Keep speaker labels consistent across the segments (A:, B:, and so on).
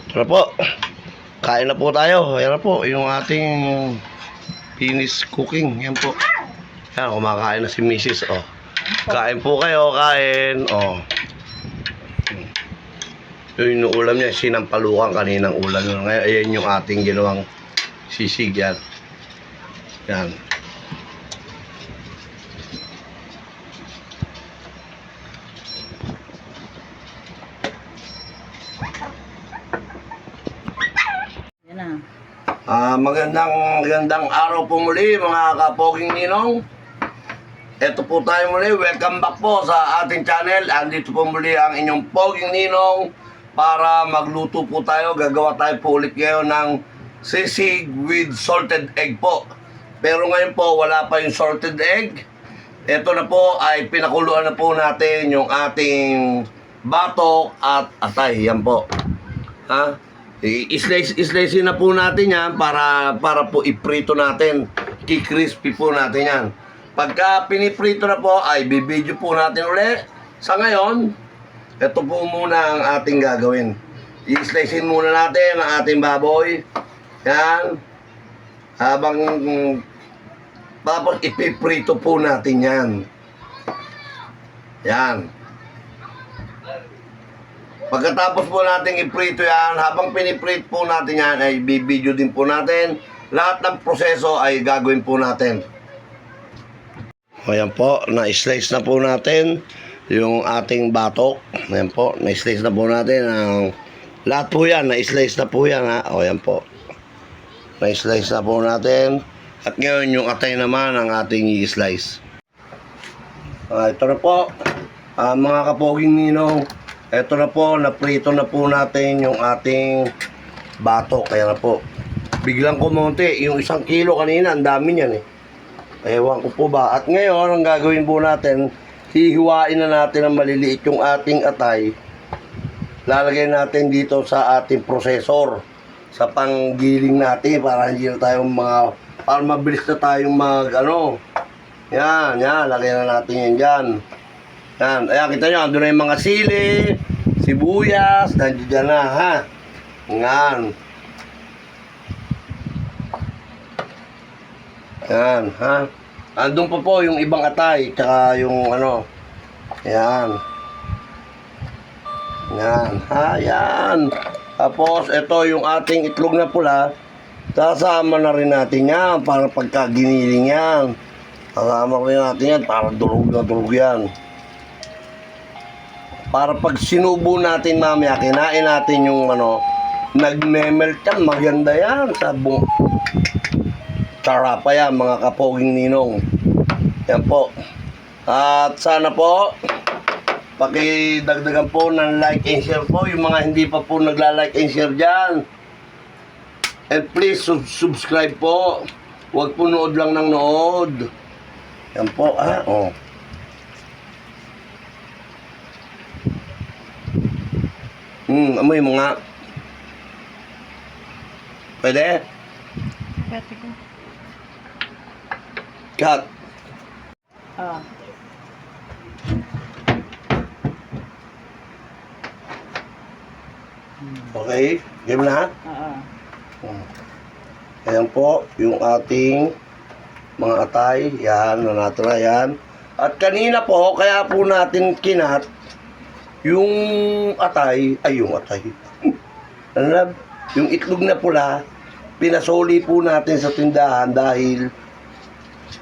A: Tara po. Kain na po tayo. Ayan na po yung ating finish cooking. Yan po. Yan, kumakain na si Mrs. Oh. Kain po kayo, kain. Oh. Yung ulam niya, sinampalukan kaninang ulam. Ngayon, ayan yung ating ginawang sisig yan. Yan. Magandang araw po muli mga kapoging ninong. Ito po tayo muli, welcome back po sa ating channel. Andito po muli ang inyong poging ninong para magluto po tayo. Gagawa tayo po ulit ngayon ng sisig with salted egg po. Pero ngayon po wala pa yung salted egg. Ito na po ay pinakuluan na po natin yung ating batok at atay. Yan po. Ha? I-slice na po natin yan para po iprito natin. Ki-crispy po natin yan. Pagka piniprito na po ay bibidyo po natin ulit. Sa ngayon, ito po muna ang ating gagawin. I-slicein muna natin ang ating baboy. Yan. Habang tapos ipiprito po natin yan. Yan. Pagkatapos po natin iprito yan, habang piniprito po natin yan, ay bibidyo din po natin. Lahat ng proseso ay gagawin po natin. Ayan po, na-slice na po natin yung ating batok. Ayan po, na-slice na po natin. Lahat po yan, na-slice na po yan. Ha? O, ayan po. Na-slice na po natin. At ngayon, yung atay naman ang ating i-slice. Ito na po, mga kapoging ninong. Ito na po, naprito na po natin yung ating batok. Kaya na po, biglang kumonti. Yung 1 kilo kanina, ang dami niyan eh. Ewan ko po ba. At ngayon, ang gagawin po natin, hihiwain na natin ang maliliit yung ating atay. Lalagay natin dito sa ating processor. Sa panggiling natin para hindi na tayong para mabilis na tayong Yan, lagay na natin yan dyan. Yan, ayan, kita nyo, doon na yung mga sili, sibuyas, nandiyan na, ha? Yan. Yan, ha? Andun pa po yung ibang atay, tsaka yung yan. Yan, ha? Yan. Tapos, ito yung ating itlog na pula, sasama na rin natin yan para pagka giniling yan. Sasama rin natin yan para durog na durog yan. Para pag sinubo natin mamaya, kinain natin yung nagme-melt yan, maganda yan. Sarap pa yan mga kapoging ninong. Yan po. At sana po, pakidagdagan po ng like and share po. Yung mga hindi pa po nagla-like and share dyan. And please subscribe po. Huwag po nood lang ng nood. Yan po, ha? Oh. Amoy mga. Pwede?
B: Pwede ko.
A: Cut. Okay, game na? Ayan po, yung ating mga atay. Yan, natira yan. At kanina po, kaya po natin kinat yung atay, yung itlog na pula, pinasoli po natin sa tindahan dahil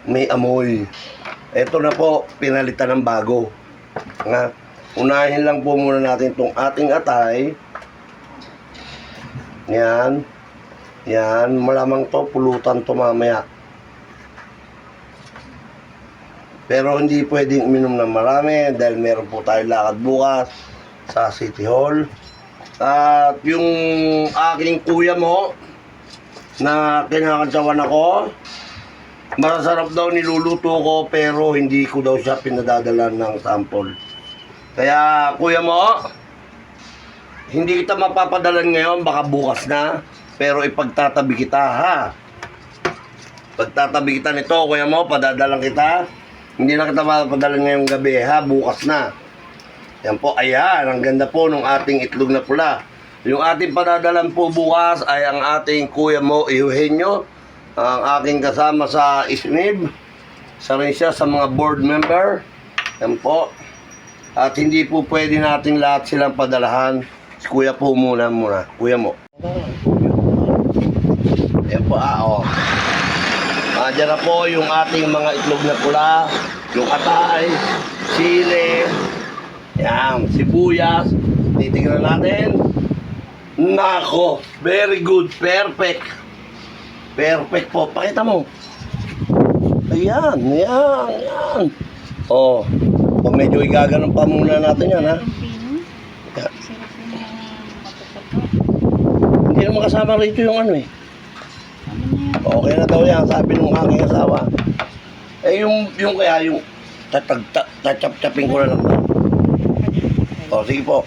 A: may amoy. Ito na po, pinalitan ng bago. Unahin lang po muna natin itong ating atay. Yan. Yan, malamang to, pulutan to mamaya. Pero hindi pwedeng uminom ng marami dahil meron po tayo lakad bukas sa City Hall. At yung aking kuya mo na kinakantsawan ako, masarap daw niluluto ko pero hindi ko daw siya pinadadala ng sample. Kaya kuya mo, hindi kita mapapadalan ngayon, baka bukas na. Pero ipagtatabi kita, ha? Pagtatabi kita nito, kuya mo, padadalan kita. Hindi na kita mapadalan ngayong gabi, ha? Bukas na. Yan po, ayan, ang ganda po ng ating itlog na pula. Yung ating padadalan po bukas ay ang ating Kuya Mo Eugenio, ang aking kasama sa ISNIB. Isa rin siya sa mga board member. Yan po. At hindi po pwede natin lahat silang padalahan. Si Kuya po muna. Kuya Mo. Yan po, Diyan na po yung ating mga itlog na pula, yung atay, sili, yan, sibuyas. Titignan natin. Nako, very good, perfect. Perfect po. Pakita mo. Ayan. Oh, medyo igaganon pa muna natin yan, ha?
B: Pino.
A: Yeah.
B: Sarap yung mga matapat.
A: Hindi naman kasama rito yung ano eh.
B: Ano na yan?
A: Okay na daw yan, sabi ng aking asawa. Eh, yung kaya, yung tatap-taping ko na lang. O, sige po.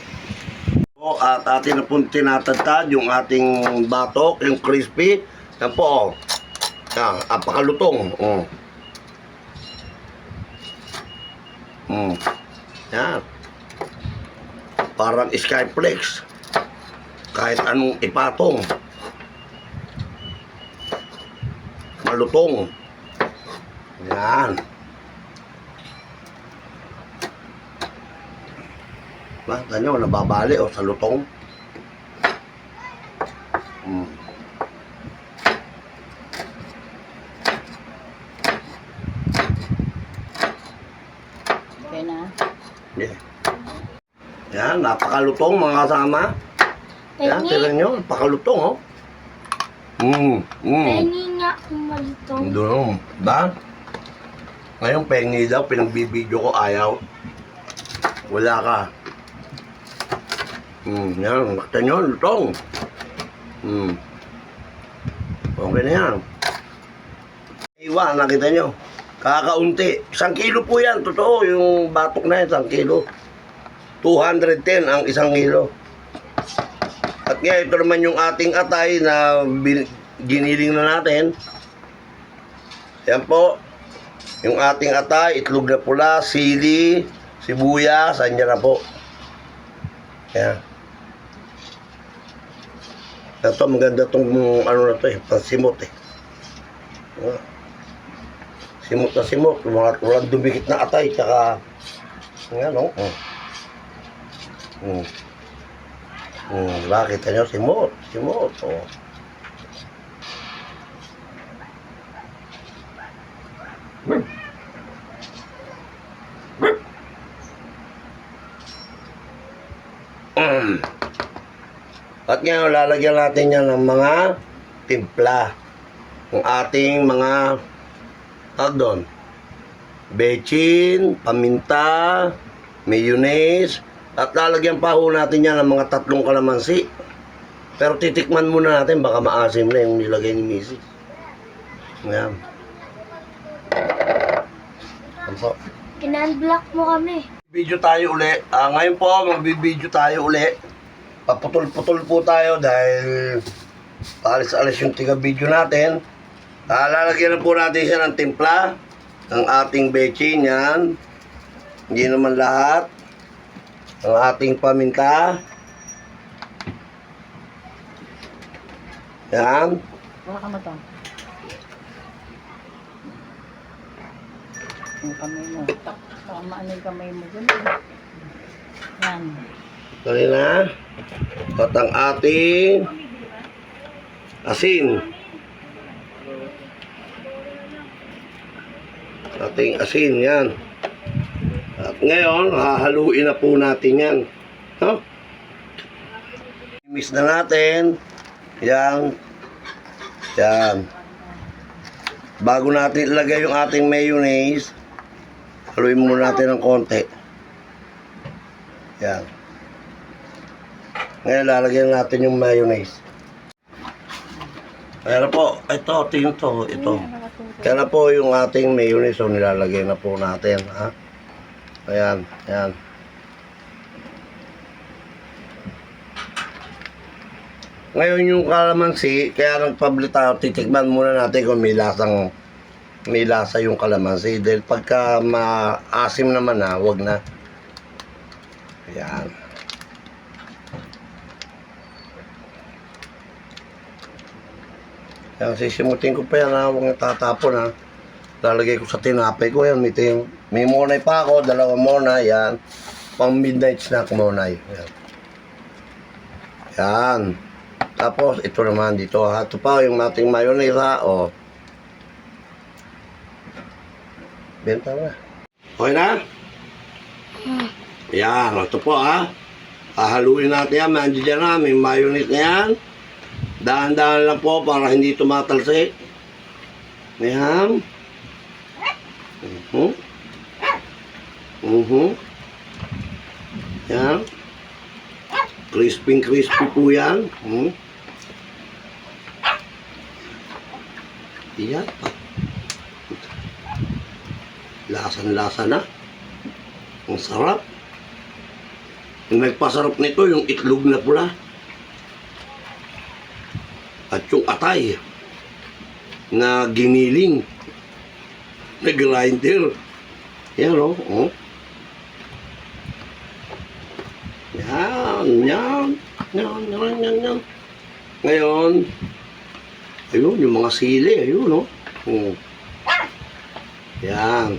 A: At atin na po tinatagtad yung ating batok, yung crispy. Yan po, Yan, apakalutong. Yan. Parang skyflex. Kahit anong ipatong. Malutong. Yan. Ganyan, nababali sa lutong.
B: Okay na.
A: Yeah. Yan, napakalutong mga kasama. Yan, tignan nyo, napakalutong,
C: Pengi nga umalutong.
A: Doon, ba? Ngayon, pengi daw, pinagbibideo ko, ayaw. Wala ka. Yan, nakita nyo, lutong. Okay na yan. Iwa, nakita nyo. Kakaunti. 1 kilo po yan, totoo. Yung batok na yan, 1 kilo. 210 ang 1 kilo. At ngayon, ito naman yung ating atay na giniling na natin. Yan po. Yung ating atay, itlog na pula, sili, sibuyas, andyan na po. Yan. Ito, maganda itong ano na ito pansimot Simot na simot. Walang dumikit na atay, tsaka ano. Bakit nyo? Simot. At ngayon, lalagyan natin yan ng mga timpla. Ang ating mga bechin, paminta, mayonnaise, at lalagyan pa ho natin yan ng mga 3 kalamansi. Pero titikman muna natin, baka maasim na yung nilagay ni Mrs. Ngayon.
C: In-unblock mo kami.
A: Video tayo uli. Ngayon po, magbibideo tayo uli. Paputol-putol po tayo dahil paalis-alis yung tiga-video natin. Lalagyan na po natin siya ng timpla ng ating bechin yan. Hindi naman lahat. Ang ating paminta. Yan.
B: Wala ka matang. Yung kamay mo. Tama ano yung kamay mo dun. Yan.
A: Dali na. At ang ating asin. Ating asin, yan. At ngayon, hahaluin na po natin yan. Mix na natin. Yan. Yan. Bago natin ilagay yung ating mayonnaise, haluin muna natin ng konti. Yan. Ngayon, lalagyan natin yung mayonnaise. Ayan na po. Ito. Kaya na po yung ating mayonnaise. So, nilalagay na po natin. Ayan. Ayan. Ngayon yung kalamansi, kaya nagpabli tayo, titikman muna natin kung may lasa yung kalamansi. Dahil pagka maasim naman wag na. Ayan. Yan, sisimutin ko pa yan ha. Huwag nang tatapon ha. Lalagay ko sa tinapay ko yan. May monay pa ako. 2 monay. Yan. Pang midnight snack monay. Yan. Yan. Tapos, ito naman dito ha. Ito pa yung ating mayonnaise ha. O. Benta na. Okay na? Yan. Ito po ha. Hahaluin natin yan. Mandiyan dyan na. May mayonnaise na yan. Dahan-dahan lang po para hindi tumatalsik. Yan. Yan. Crispy po yan. Yan. Lasan-lasa na. Ang sarap. Yung nagpasarap nito, yung itlog na pula. At yung atay na giniling na grinder. Yan o. Oh. Yan. Ngayon, ayun, yung mga sili, ayun o. Oh. Yan.